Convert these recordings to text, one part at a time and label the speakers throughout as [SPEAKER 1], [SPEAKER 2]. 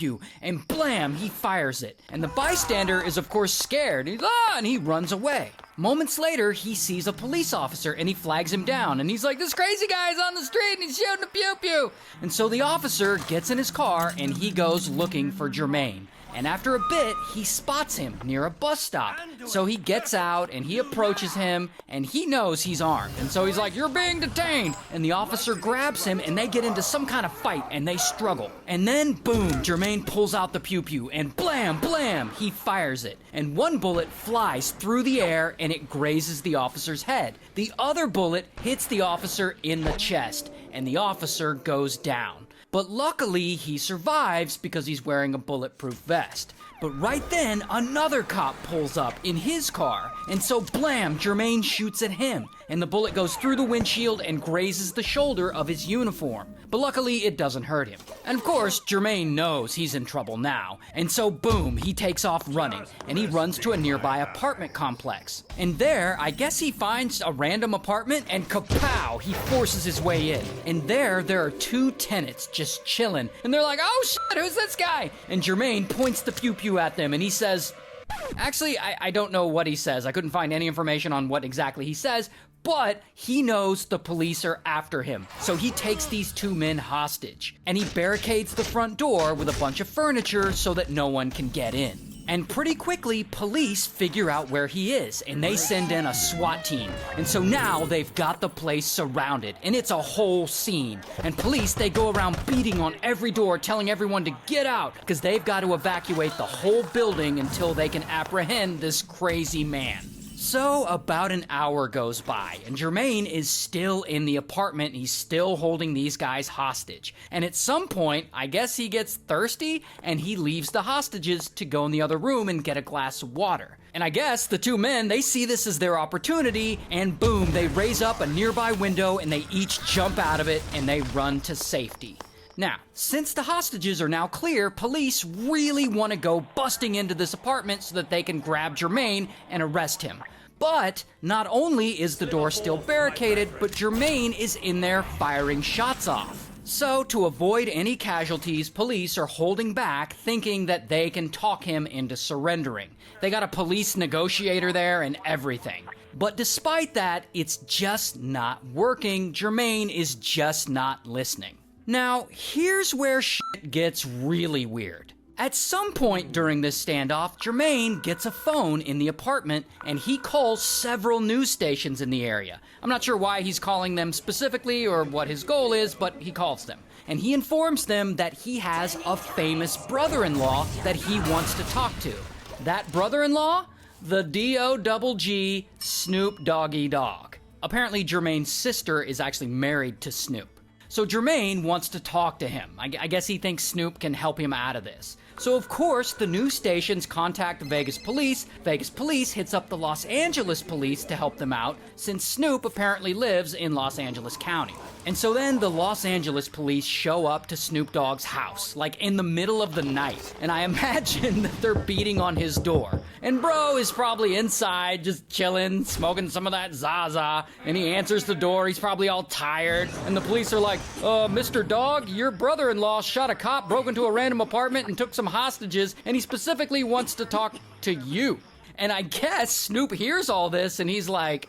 [SPEAKER 1] pew, and blam, he fires it. And the bystander is of course scared, and he runs away. Moments later, he sees a police officer and he flags him down, and he's like, this crazy guy's on the street and he's shooting a pew-pew. And so the officer gets in his car and he goes looking for Jermaine. And after a bit, he spots him near a bus stop. So he gets out and he approaches him, and he knows he's armed. And so he's like, you're being detained. And the officer grabs him and they get into some kind of fight and they struggle. And then, boom, Jermaine pulls out the pew-pew and blam, blam, he fires it. And one bullet flies through the air and it grazes the officer's head. The other bullet hits the officer in the chest and the officer goes down. But luckily, he survives because he's wearing a bulletproof vest. But right then, another cop pulls up in his car, and so blam, Jermaine shoots at him, and the bullet goes through the windshield and grazes the shoulder of his uniform. But luckily, it doesn't hurt him. And of course, Jermaine knows he's in trouble now, and so boom, he takes off running, and he runs to a nearby apartment complex. And there, I guess he finds a random apartment, and kapow, he forces his way in. And there are two tenants just chilling, and they're like, oh shit, who's this guy? And Jermaine points the pew-pew at them, and he says, actually, I don't know what he says. I couldn't find any information on what exactly he says, but he knows the police are after him. So he takes these two men hostage, and he barricades the front door with a bunch of furniture so that no one can get in. And pretty quickly, police figure out where he is, and they send in a SWAT team. And so now they've got the place surrounded, and it's a whole scene. And police, they go around beating on every door, telling everyone to get out, because they've got to evacuate the whole building until they can apprehend this crazy man. So about an hour goes by, and Jermaine is still in the apartment. He's still holding these guys hostage. And at some point, I guess he gets thirsty, and he leaves the hostages to go in the other room and get a glass of water. And I guess the two men, they see this as their opportunity, and boom, they raise up a nearby window, and they each jump out of it, and they run to safety. Now, since the hostages are now clear, police really want to go busting into this apartment so that they can grab Jermaine and arrest him. But not only is the door still barricaded, but Jermaine is in there firing shots off. So to avoid any casualties, police are holding back, thinking that they can talk him into surrendering. They got a police negotiator there and everything. But despite that, it's just not working. Jermaine is just not listening. Now, here's where shit gets really weird. At some point during this standoff, Jermaine gets a phone in the apartment and he calls several news stations in the area. I'm not sure why he's calling them specifically or what his goal is, but he calls them. And he informs them that he has a famous brother-in-law that he wants to talk to. That brother-in-law? The D-O-double-G Snoop Doggy Dogg. Apparently, Jermaine's sister is actually married to Snoop. So Jermaine wants to talk to him. I guess he thinks Snoop can help him out of this. So of course, the news stations contact the Vegas police. Vegas police hits up the Los Angeles police to help them out, since Snoop apparently lives in Los Angeles County. And so then the Los Angeles police show up to Snoop Dogg's house, like in the middle of the night. And I imagine that they're beating on his door. And bro is probably inside, just chilling, smoking some of that Zaza. And he answers the door, he's probably all tired. And the police are like, Mr. Dogg, your brother-in-law shot a cop, broke into a random apartment and took some hostages, and he specifically wants to talk to you. And I guess Snoop hears all this and he's like,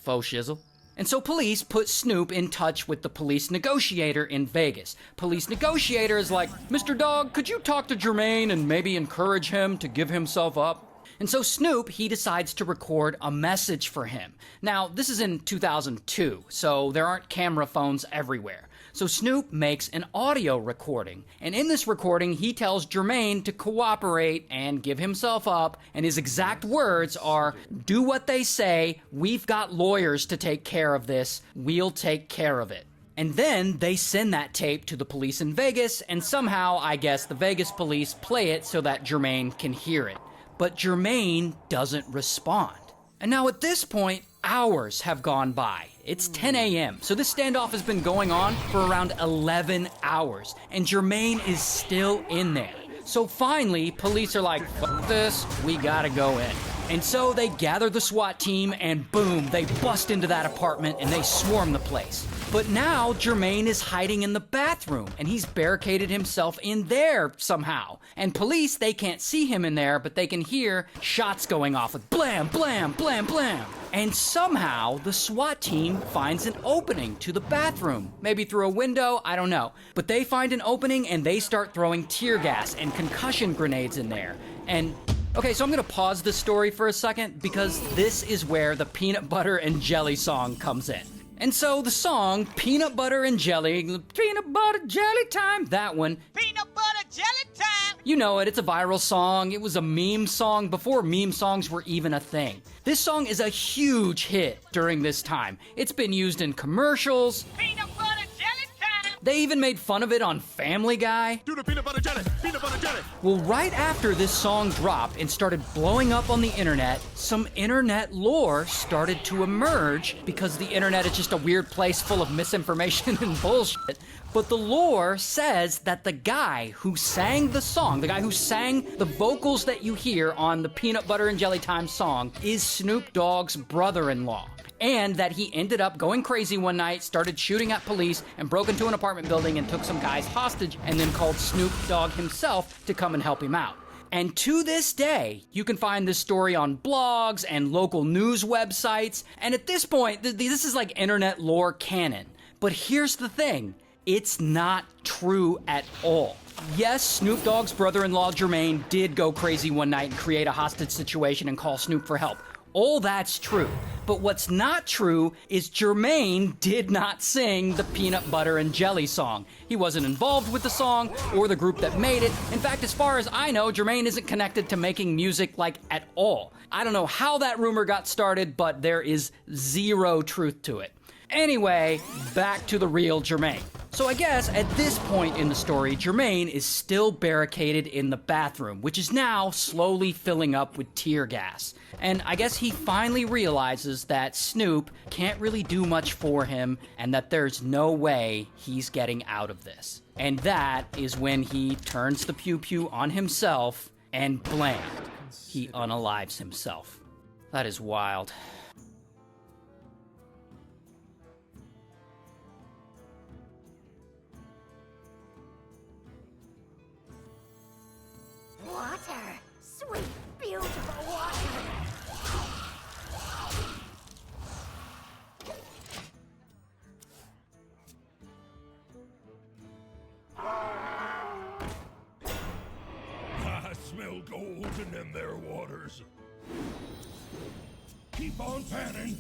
[SPEAKER 1] faux shizzle. And so police put Snoop in touch with the police negotiator in Vegas. Police negotiator is like, Mr. Dogg, could you talk to Jermaine and maybe encourage him to give himself up? And so Snoop, he decides to record a message for him. Now, this is in 2002, so there aren't camera phones everywhere. So Snoop makes an audio recording, and in this recording, he tells Jermaine to cooperate and give himself up, and his exact words are, do what they say, we've got lawyers to take care of this, we'll take care of it. And then they send that tape to the police in Vegas, and somehow, I guess, the Vegas police play it so that Jermaine can hear it. But Jermaine doesn't respond. And now at this point, hours have gone by. It's 10 a.m., so this standoff has been going on for around 11 hours, and Jermaine is still in there. So finally, police are like, fuck this, we gotta go in. And so they gather the SWAT team, and boom, they bust into that apartment, and they swarm the place. But now Jermaine is hiding in the bathroom, and he's barricaded himself in there somehow. And police, they can't see him in there, but they can hear shots going off with blam, blam, blam, blam. And somehow the SWAT team finds an opening to the bathroom. Maybe through a window, I don't know. But they find an opening and they start throwing tear gas and concussion grenades in there. And okay, so I'm gonna pause the story for a second because this is where the peanut butter and jelly song comes in. And so the song, Peanut Butter and Jelly, Peanut Butter Jelly Time, that one.
[SPEAKER 2] Peanut butter jelly time!
[SPEAKER 1] You know it, it's a viral song. It was a meme song before meme songs were even a thing. This song is a huge hit during this time. It's been used in commercials.
[SPEAKER 2] Peanut butter jelly time!
[SPEAKER 1] They even made fun of it on Family Guy.
[SPEAKER 3] Do the peanut butter jelly, peanut butter jelly.
[SPEAKER 1] Well, right after this song dropped and started blowing up on the internet, some internet lore started to emerge because the internet is just a weird place full of misinformation and bullshit. But the lore says that the guy who sang the song, the guy who sang the vocals that you hear on the Peanut Butter and Jelly Time song, is Snoop Dogg's brother-in-law. And that he ended up going crazy one night, started shooting at police, and broke into an apartment building and took some guys hostage, and then called Snoop Dogg himself to come and help him out. And to this day, you can find this story on blogs and local news websites. And at this point, this is like internet lore canon. But here's the thing. It's not true at all. Yes, Snoop Dogg's brother-in-law Jermaine did go crazy one night and create a hostage situation and call Snoop for help. All that's true. But what's not true is Jermaine did not sing the Peanut Butter and Jelly song. He wasn't involved with the song or the group that made it. In fact, as far as I know, Jermaine isn't connected to making music like at all. I don't know how that rumor got started, but there is zero truth to it. Anyway, back to the real Jermaine. So I guess at this point in the story, Jermaine is still barricaded in the bathroom, which is now slowly filling up with tear gas. And I guess he finally realizes that Snoop can't really do much for him and that there's no way he's getting out of this. And that is when he turns the pew-pew on himself and blam, he unalives himself. That is wild.
[SPEAKER 4] Water! Sweet, beautiful water!
[SPEAKER 3] I smell gold in them there waters. Keep on panning.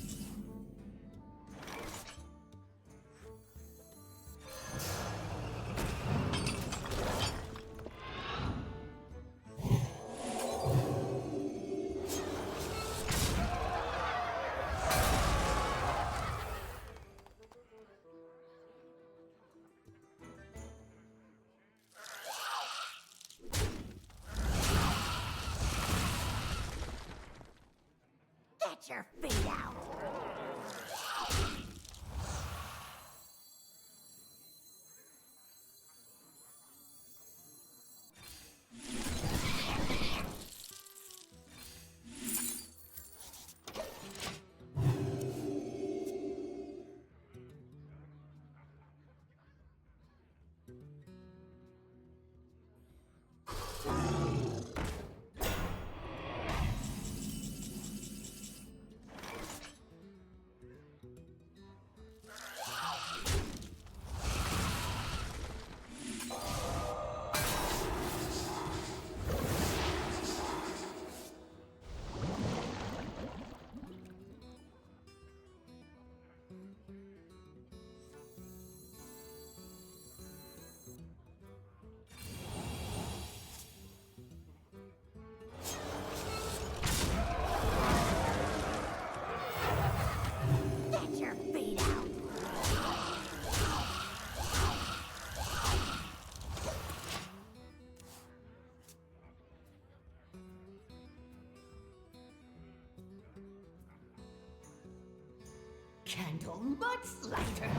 [SPEAKER 4] Get your feet out! Get your feet out! Candle mudslider!